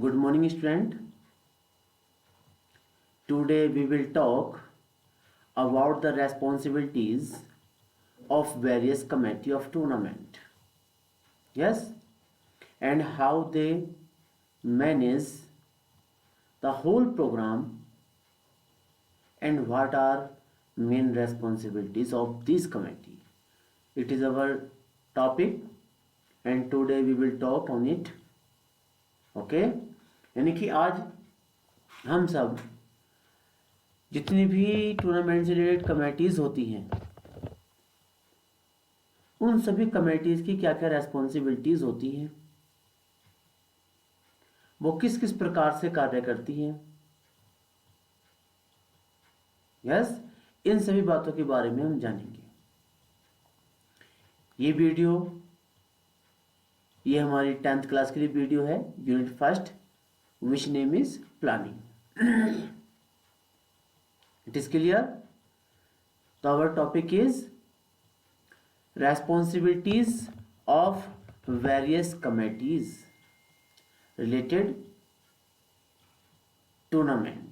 Good morning, student. Today we will talk about the responsibilities of various committee of tournament. Yes, and how they manage the whole program and what are main responsibilities of this committee. It is our topic and today we will talk on it. Okay यानी कि आज हम सब जितनी भी tournament से related committees होती हैं उन सभी कमेटीज की क्या क्या रेस्पॉन्सिबिलिटीज होती हैं, वो किस किस प्रकार से कार्य करती हैं, यस, इन सभी बातों के बारे में हम जानेंगे। ये हमारी 10th क्लास के लिए वीडियो है, unit first, which name is planning. It is clear? तो our topic is responsibilities of various committees related tournament।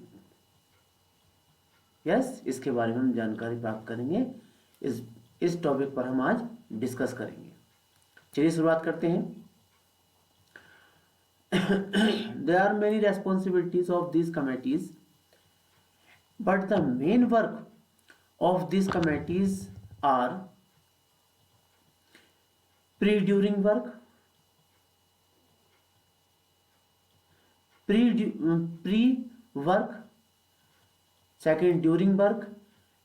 Yes, इसके बारे में हम जानकारी प्राप्त करेंगे। इस टॉपिक पर हम आज डिस्कस करेंगे। चलिए शुरुआत करते हैं। There are many responsibilities of these committees, but the main work of these committees are pre-during work, pre-work, second during work,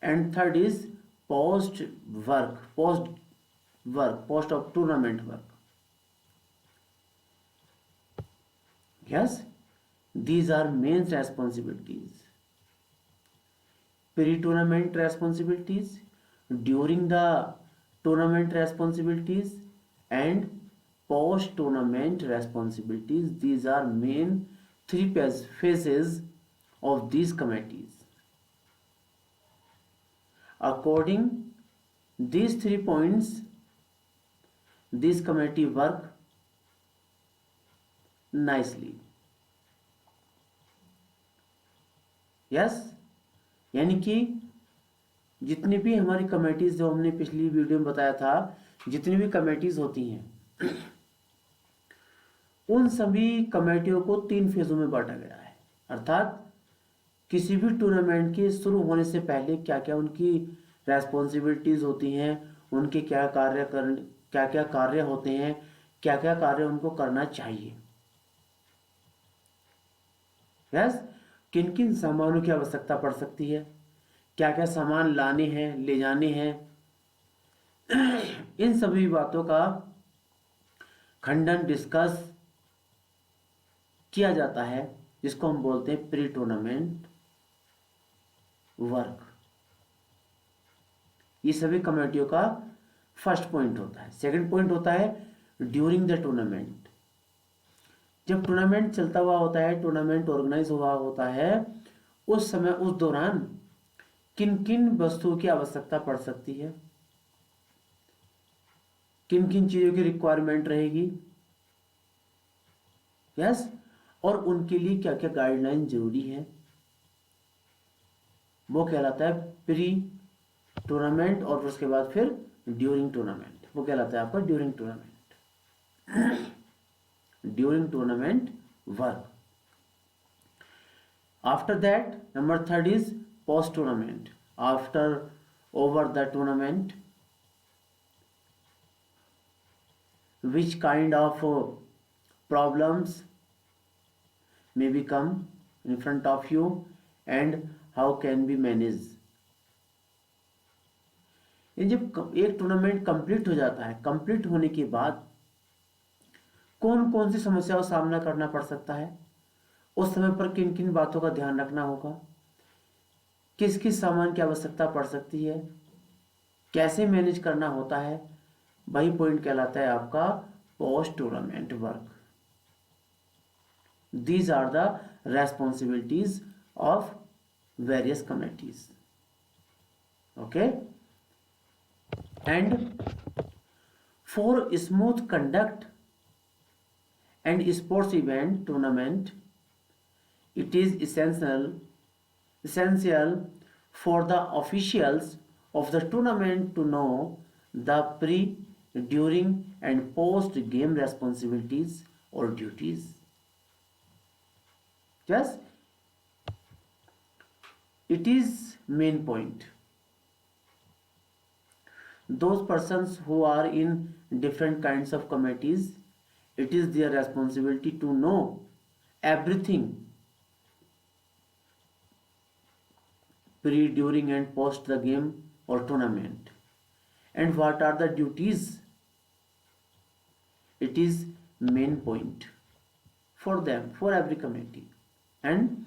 and third is post of tournament work. Yes, these are main responsibilities. Pre-tournament responsibilities, during the tournament responsibilities, and post tournament responsibilities. These are main three phases of these committees. According these 3 points, this committee work nicely. Yes, यानी कि जितनी भी हमारी committees, जो हमने पिछली video में बताया था, जितनी भी कमेटीज होती हैं उन सभी कमेटियों को 3 फेजों में बांटा गया है। अर्थात किसी भी टूर्नामेंट के शुरू होने से पहले क्या क्या उनकी रेस्पॉन्सिबिलिटीज होती हैं, उनके क्या क्या कार्य होते हैं, क्या क्या कार्य उनको करना चाहिए। यस, किन किन सामानों की आवश्यकता पड़ सकती है, क्या क्या सामान लाने हैं, ले जाने हैं, इन सभी बातों का खंडन, डिस्कस किया जाता है, जिसको हम बोलते हैं प्री टूर्नामेंट वर्क। ये सभी कमेटियों का फर्स्ट पॉइंट होता है। सेकंड पॉइंट होता है ड्यूरिंग द टूर्नामेंट। जब टूर्नामेंट चलता हुआ होता है, टूर्नामेंट ऑर्गेनाइज हुआ होता है, उस समय, उस दौरान किन किन वस्तुओं की आवश्यकता पड़ सकती है, किन किन चीजों की रिक्वायरमेंट रहेगी, यस, और उनके लिए क्या क्या गाइडलाइन जरूरी है, वो कहलाता है प्री टूर्नामेंट। और उसके बाद फिर ड्यूरिंग टूर्नामेंट, वो कहलाता है आपका during tournament. During tournament work. After that, number third is post tournament. After over the tournament, which kind of problems may become in front of you and how can be managed। जब एक tournament complete हो जाता है, complete होने के बाद कौन कौन सी समस्याओं का सामना करना पड़ सकता है, उस समय पर किन किन बातों का ध्यान रखना होगा, किस किस सामान की आवश्यकता पड़ सकती है, कैसे मैनेज करना होता है, वही पॉइंट कहलाता है आपका post tournament work. These are the responsibilities of various committees. Okay, and for smooth conduct and sports event tournament, it is essential for the officials of the tournament to know the pre, during and post game responsibilities or duties. Yes, it is main point. Those persons who are in different kinds of committees, it is their responsibility to know everything pre, during and post the game or tournament. And what are the duties? It is main point for them, for every committee. And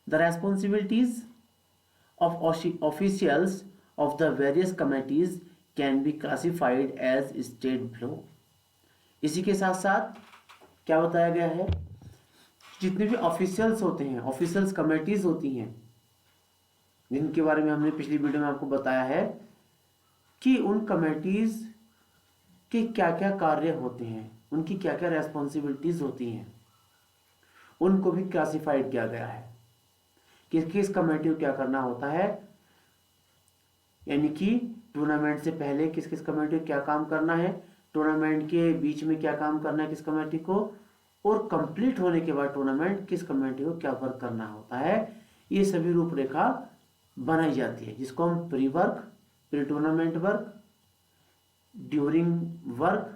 the responsibilities of officials of the various committees can be classified as stated below. इसी के साथ साथ क्या बताया गया है, जितने भी ऑफिशियल्स होते हैं, ऑफिशियल्स कमेटीज होती हैं, जिनके बारे में हमने पिछली वीडियो में आपको बताया है कि उन कमेटीज के क्या क्या कार्य होते हैं, उनकी क्या क्या रेस्पॉन्सिबिलिटीज होती हैं, उनको भी क्लासिफाइड किया गया है कि किस कमेटी को क्या करना होता है। यानी कि टूर्नामेंट से पहले किस किस कमेटी को क्या काम करना है, टूर्नामेंट के बीच में क्या काम करना है किस कमेटी को, और कंप्लीट होने के बाद टूर्नामेंट किस कमेटी को क्या वर्क करना होता है। ये सभी रूपरेखा बनाई जाती है, जिसको हम pre work, pre tournament work, during work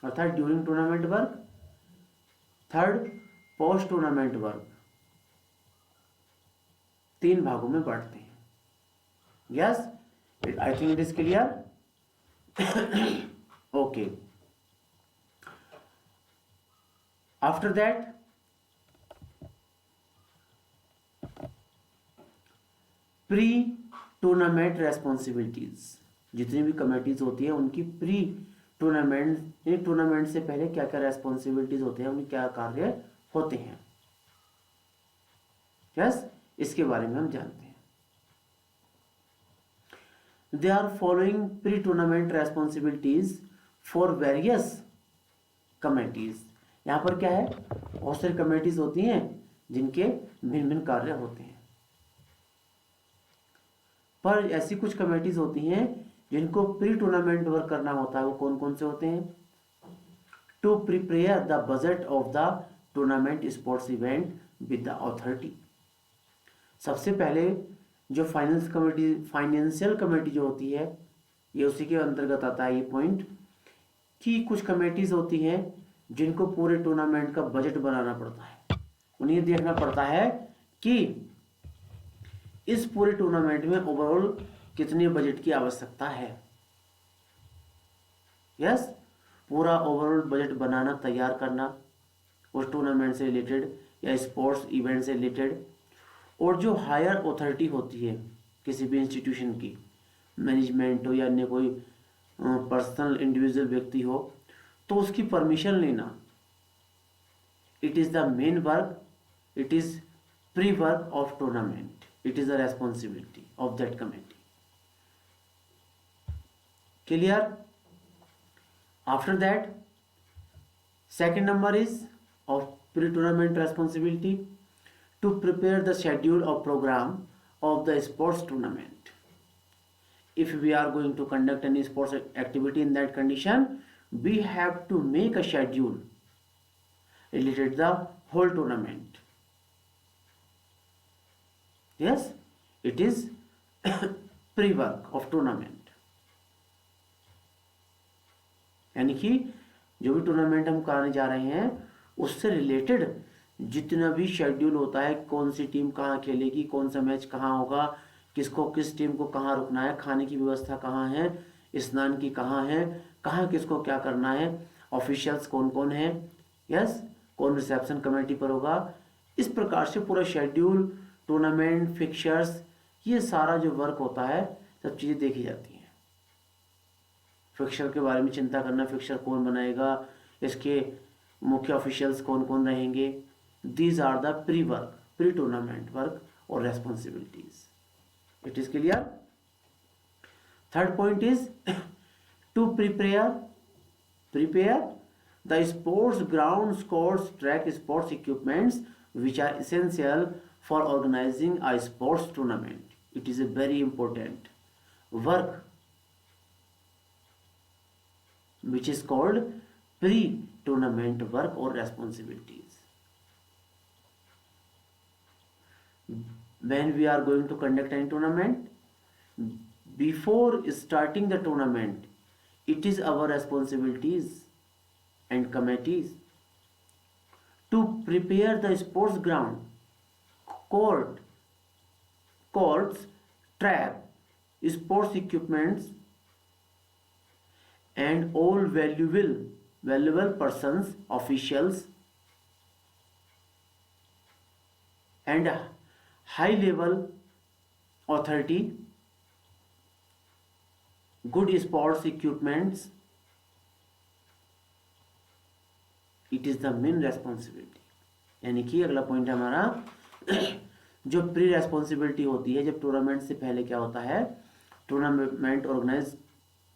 अर्थात during tournament work, third post tournament work, 3 भागों में बांटते हैं। Yes, I think it is clear. Okay, after that pre tournament responsibilities, जितनी भी कमेटीज होती है उनकी प्री टूर्नामेंट, टूर्नामेंट से पहले क्या क्या रेस्पॉन्सिबिलिटीज होते हैं, उनके क्या कार्य होते हैं। यस, इसके बारे में हम जानते हैं। They are following pre tournament responsibilities for various committees. यहां पर क्या है, बहुत सारी कमेटीज होती हैं जिनके भिन्न भिन्न कार्य होते हैं, पर ऐसी कुछ कमेटीज होती हैं जिनको प्री टूर्नामेंट वर्क करना होता है। वो कौन कौन से होते हैं? To prepare the budget of the tournament sports event with the authority. सबसे पहले जो फाइनेंशियल कमेटी जो होती है, ये उसी के अंतर्गत आता है ये पॉइंट, कि कुछ कमेटीज होती हैं जिनको पूरे टूर्नामेंट का बजट बनाना पड़ता है। उन्हें देखना पड़ता है कि इस पूरे टूर्नामेंट में ओवरऑल कितने बजट की आवश्यकता है। यस, पूरा ओवरऑल बजट बनाना, तैयार करना उस टूर्नामेंट से रिलेटेड या स्पोर्ट्स इवेंट से रिलेटेड। और जो हायर अथॉरिटी होती है किसी भी इंस्टीट्यूशन की, मैनेजमेंट हो या अन्य कोई पर्सनल इंडिविजुअल व्यक्ति हो, तो उसकी परमिशन लेना, it is the main work, it is pre work of tournament, it is the responsibility of that committee. Clear? After that second number is of pre-tournament responsibility to prepare the schedule or program of the sports tournament. If we are going to conduct any sports activity in that condition, we have to make a schedule related to the whole tournament. Yes, it is pre-work of tournament. यानी कि जो भी tournament हम कराने जा रहे हैं उससे रिलेटेड जितना भी शेड्यूल होता है, कौन सी टीम कहाँ खेलेगी, कौन सा मैच कहाँ होगा, किसको किस टीम को कहाँ रुकना है, खाने की व्यवस्था कहाँ है, स्नान की कहाँ है, कहाँ किसको क्या करना है, ऑफिशियल्स कौन कौन है, यस, कौन रिसेप्शन कमेटी पर होगा। इस प्रकार से पूरा शेड्यूल, टूर्नामेंट फिक्चर्स, ये सारा जो वर्क होता है सब चीज़ें देखी जाती हैं। फिक्चर के बारे में चिंता करना, फिक्चर कौन बनाएगा, इसके मुख्य ऑफिशियल्स कौन कौन रहेंगे, these are the pre work, pre tournament work और responsibilities. It is clear? Third point is to prepare the sports grounds, courts, track, sports equipments which are essential for organizing a sports tournament. It is a very important work which is called pre-tournament work or responsibilities. When we are going to conduct any tournament, before starting the tournament, it is our responsibilities and committees to prepare the sports ground, courts, track, sports equipments, and all valuable persons, officials, and high level authority, good sports equipments. It is the main responsibility. यानी कि अगला point है हमारा जो pre responsibility होती है जब tournament से पहले क्या होता है, टूर्नामेंट ऑर्गेनाइज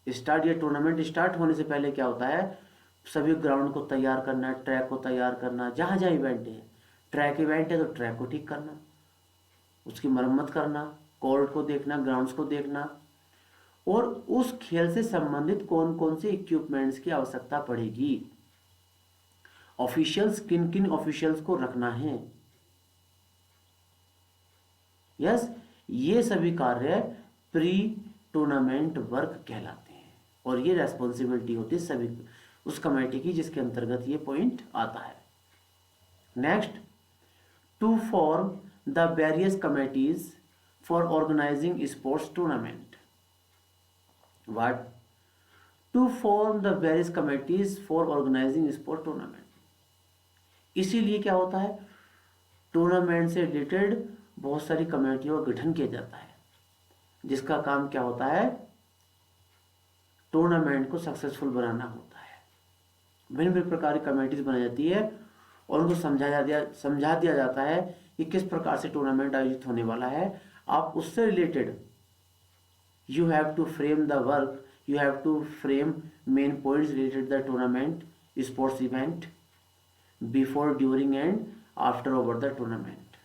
स्टार्ट या टूर्नामेंट स्टार्ट होने से पहले क्या होता है, सभी ग्राउंड को तैयार करना, ट्रैक को तैयार करना, जहाँ जहाँ इवेंट है, ट्रैक इवेंट है तो ट्रैक को ठीक करना, उसकी मरम्मत करना, कोर्ट को देखना, ग्राउंड्स को देखना, और उस खेल से संबंधित कौन कौन से इक्विपमेंट्स की आवश्यकता पड़ेगी, ऑफिशियल्स किन किन ऑफिशियल्स को रखना है. यस, ये सभी कार्य प्री टूर्नामेंट वर्क कहलाते हैं और ये रेस्पॉन्सिबिलिटी होती है सभी उस कमेटी की जिसके अंतर्गत ये पॉइंट आता है. Next, to form the various committees for organising sports tournament. What? To form the various committees for organising sports tournament. इसीलिए क्या होता है, टूर्नामेंट से रिलेटेड बहुत सारी कमेटियों का गठन किया जाता है जिसका काम क्या होता है, टूर्नामेंट को सक्सेसफुल बनाना होता है. भिन्न भिन्न प्रकार की कमेटीज बनाई जाती है और उनको समझा दिया जाता है कि किस प्रकार से टूर्नामेंट आयोजित होने वाला है. आप उससे related you have to frame the work, you have to frame main points related the tournament sports event before, during and after over the tournament.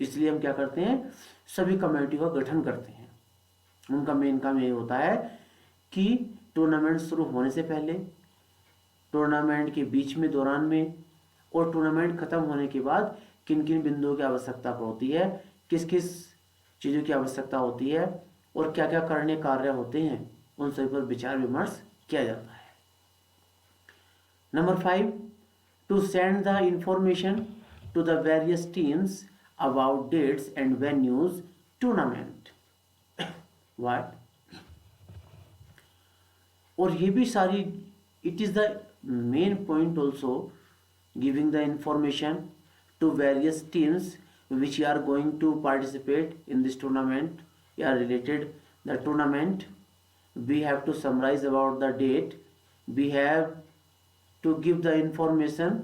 इसलिए हम क्या करते हैं, सभी कमेटियों का गठन करते हैं. उनका मेन काम यही होता है कि टूर्नामेंट शुरू होने से पहले, टूर्नामेंट के बीच में, दौरान में और टूर्नामेंट खत्म होने के बाद किन किन बिंदुओं की आवश्यकता होती है, किस किस चीज़ों की आवश्यकता होती है और क्या क्या करने कार्य होते हैं, उन सभी पर विचार विमर्श किया जाता है. Number 5, to send the information to the various teams about dates and venues tournament. What? और ये भी सारी, it is the main point also, giving the information to various teams which are going to participate in this tournament, are related the tournament. We have to summarize about the date, we have to give the information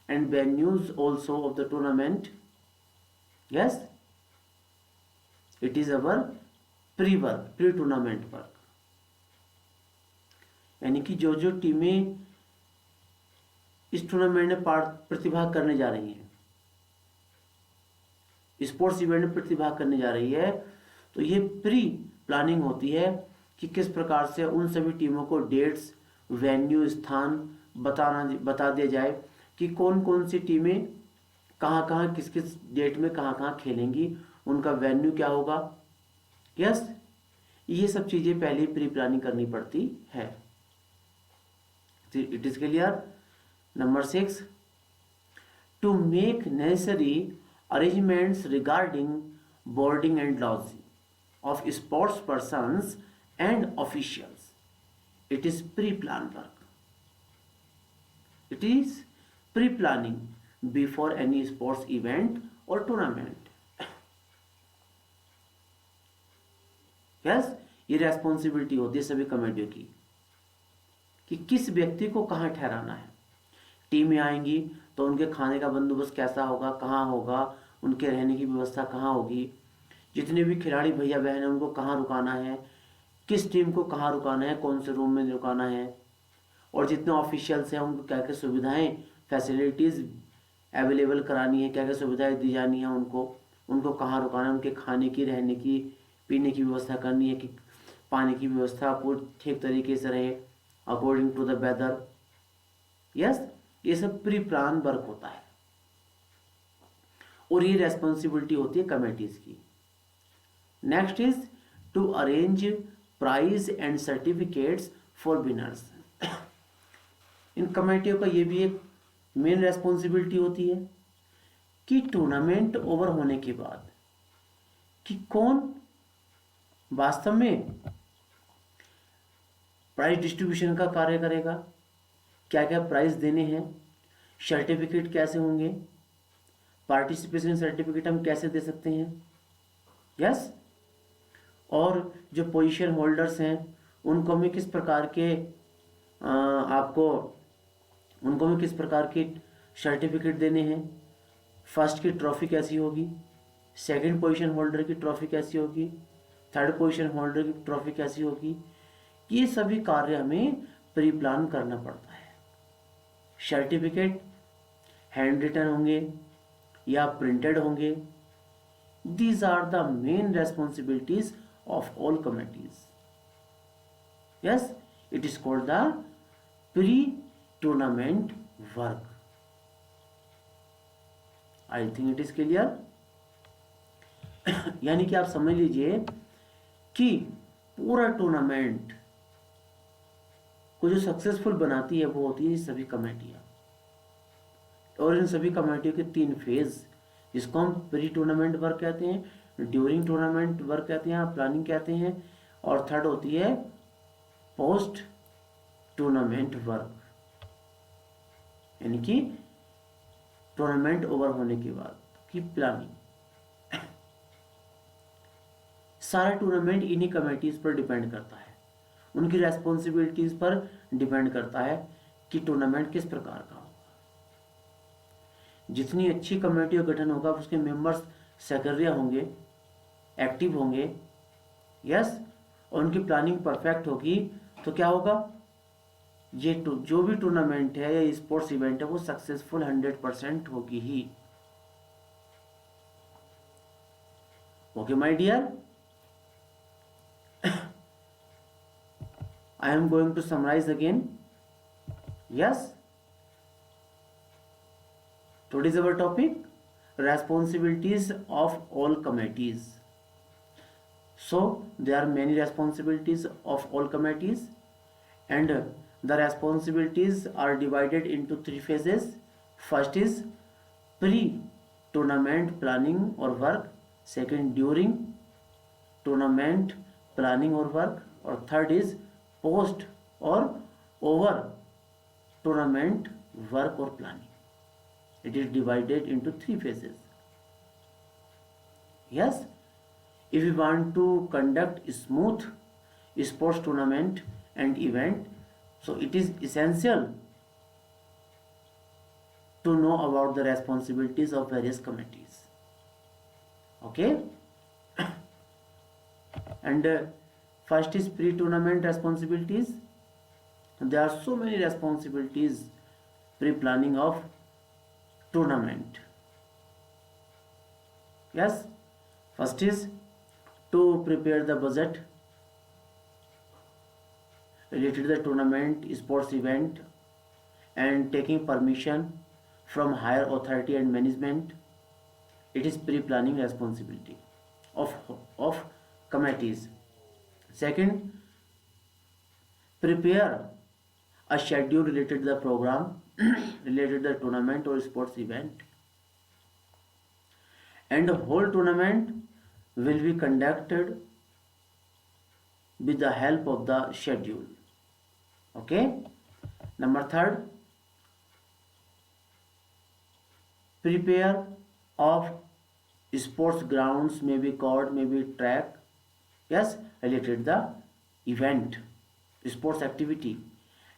and venues also of the tournament. Yes, it is our pre-work, pre-tournament work. यानी कि जो जो टीमें इस tournament में प्रतिभाग करने जा रही हैं, स्पोर्ट्स इवेंट में प्रतिभाग करने जा रही है, तो ये प्री प्लानिंग होती है कि किस प्रकार से उन सभी टीमों को डेट्स, वेन्यू, स्थान बता दिया जाए कि कौन कौन सी टीमें कहाँ कहाँ किस किस डेट में कहाँ कहाँ खेलेंगी, उनका वेन्यू क्या होगा. यस, ये सब चीज़ें पहले ही प्री प्लानिंग करनी पड़ती है. It is clear. Number 6, to make necessary arrangements regarding boarding and lodging of sports persons and officials. It is pre plan work. It is pre-planning before any sports event or tournament. Yes, ये responsibility होती है सभी कमेटियों की कि किस व्यक्ति को कहाँ ठहराना है. टीमें आएंगी तो उनके खाने का बंदोबस्त कैसा होगा, कहाँ होगा, उनके रहने की व्यवस्था कहाँ होगी, जितने भी खिलाड़ी भैया बहन हैं उनको कहाँ रुकाना है, किस टीम को कहाँ रुकाना है, कौन से रूम में रुकाना है, और जितने ऑफिशियल्स हैं उनको क्या क्या सुविधाएं फैसिलिटीज़ अवेलेबल करानी है, क्या क्या सुविधाएं दी जानी है उनको, उनको कहाँ रुकाना है, उनके खाने की, रहने की, पीने की व्यवस्था करनी है कि पानी की व्यवस्था पूरी ठीक तरीके से रहे according to the weather. Yes, ये सब प्री प्लान वर्क होता है और ये रेस्पॉन्सिबिलिटी होती है कमेटीज की। Next is to arrange prize and certificates for winners. इन कमेटियों का ये भी एक मेन रेस्पॉन्सिबिलिटी होती है कि टूर्नामेंट ओवर होने के बाद कि कौन वास्तव में प्राइज डिस्ट्रीब्यूशन का कार्य करेगा, क्या क्या प्राइज देने हैं, सर्टिफिकेट कैसे होंगे, पार्टिसिपेशन सर्टिफिकेट हम कैसे दे सकते हैं। यस, और जो पोजीशन होल्डर्स हैं उनको हमें किस प्रकार के उनको हमें किस प्रकार के सर्टिफिकेट देने हैं, फर्स्ट की ट्रॉफी कैसी होगी, सेकंड पोजीशन होल्डर की ट्रॉफी कैसी होगी, थर्ड पोजीशन होल्डर की ट्रॉफी कैसी होगी। ये सभी कार्य हमें प्री प्लान करना पड़ता है। सर्टिफिकेट हैंड रिटन होंगे या प्रिंटेड होंगे। These are the main responsibilities of all committees. Yes, it is called the pre tournament work. I think it is clear. यानी कि आप समझ लीजिए कि पूरा टूर्नामेंट को जो सक्सेसफुल बनाती है वो होती है सभी कमेटियां, और इन सभी कमेटियों के 3 फेज, जिसको हम प्री टूर्नामेंट वर्क कहते हैं, ड्यूरिंग टूर्नामेंट वर्क कहते हैं, प्लानिंग कहते हैं, और थर्ड होती है पोस्ट टूर्नामेंट वर्क, यानी कि टूर्नामेंट ओवर होने के बाद की प्लानिंग। सारा टूर्नामेंट इन्हीं कमेटीज पर डिपेंड करता है, उनकी रेस्पॉन्सिबिलिटीज पर डिपेंड करता है कि टूर्नामेंट किस प्रकार का होगा। जितनी अच्छी कमेटी का गठन होगा उसके मेंबर्स सक्रिय होंगे, एक्टिव होंगे। यस, और उनकी प्लानिंग परफेक्ट होगी तो क्या होगा, ये जो भी टूर्नामेंट है या स्पोर्ट्स इवेंट है वो सक्सेसफुल 100% होगी ही। Okay my dear, I am going to summarize again. Yes, today's our topic, responsibilities of all committees. So there are many responsibilities of all committees, and the responsibilities are divided into 3 phases. First is pre-tournament planning or work, second during tournament planning or work, or third is post or over tournament work or planning. It is divided into 3 phases. Yes, if we want to conduct a smooth sports tournament and event, so it is essential to know about the responsibilities of various committees. Okay, and first is pre-tournament responsibilities. There are so many responsibilities pre-planning of tournament. Yes, first is to prepare the budget related to the tournament, sports event, and taking permission from higher authority and management. It is pre-planning responsibility of committees. Second, prepare a schedule related to the program related to the tournament or sports event, and the whole tournament will be conducted with the help of the schedule. Okay, number third, prepare of sports grounds, maybe court, maybe track. Yes, related to the event, sports activity,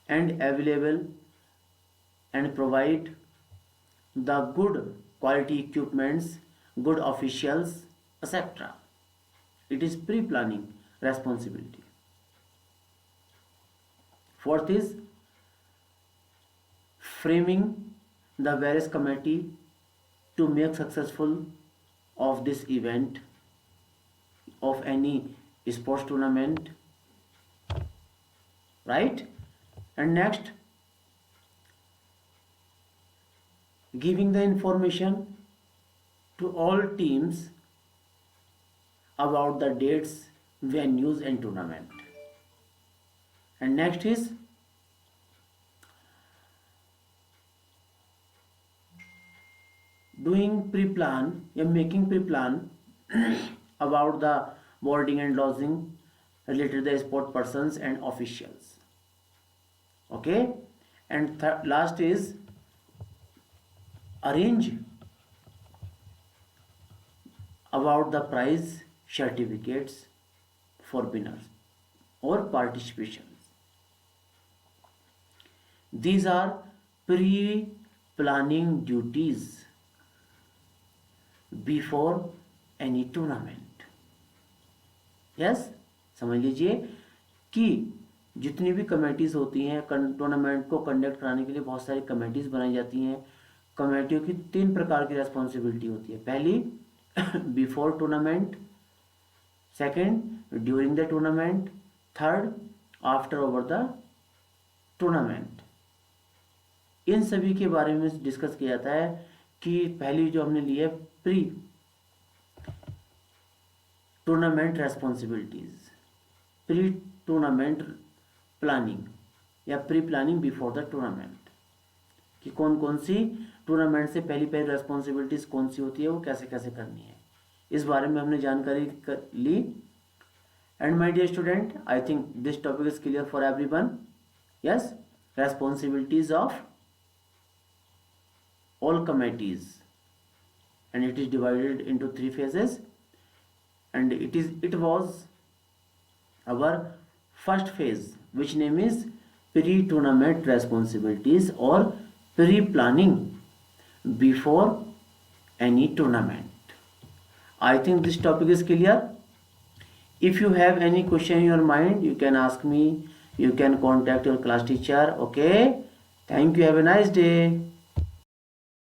and available and provide the good quality equipments, good officials, etc. It is pre-planning responsibility. Fourth is framing the various committee to make successful of this event of any sports tournament, right? And next, giving the information to all teams about the dates, venues and tournament. And next is doing pre-plan, making pre-plan about the boarding and lodging related to the sport persons and officials. Okay, and last is arrange about the prize certificates for winners or participations. These are pre-planning duties before any tournament. Yes, समझ लीजिए कि जितनी भी committees होती हैं tournament को conduct कराने के लिए बहुत सारी कमेटीज बनाई जाती हैं। कमेटियों की 3 प्रकार की रेस्पॉन्सिबिलिटी होती है। पहली before tournament, second during the tournament, third after over the tournament. इन सभी के बारे में डिस्कस किया जाता है कि पहली जो हमने ली है pre tournament responsibilities, pre tournament planning या pre planning before the tournament, कि कौन कौन सी टूर्नामेंट से पहली पहली रेस्पॉन्सिबिलिटीज कौन सी होती है, वो कैसे कैसे करनी है, इस बारे में हमने जानकारी ली। And my dear student, I think this topic is clear for everyone. Yes, responsibilities of all committees, and it is divided into 3 phases, and it was our first phase, which name is pre-tournament responsibilities or pre-planning before any tournament. I think this topic is clear. If you have any question in your mind, you can ask me, you can contact your class teacher. Okay, thank you, have a nice day.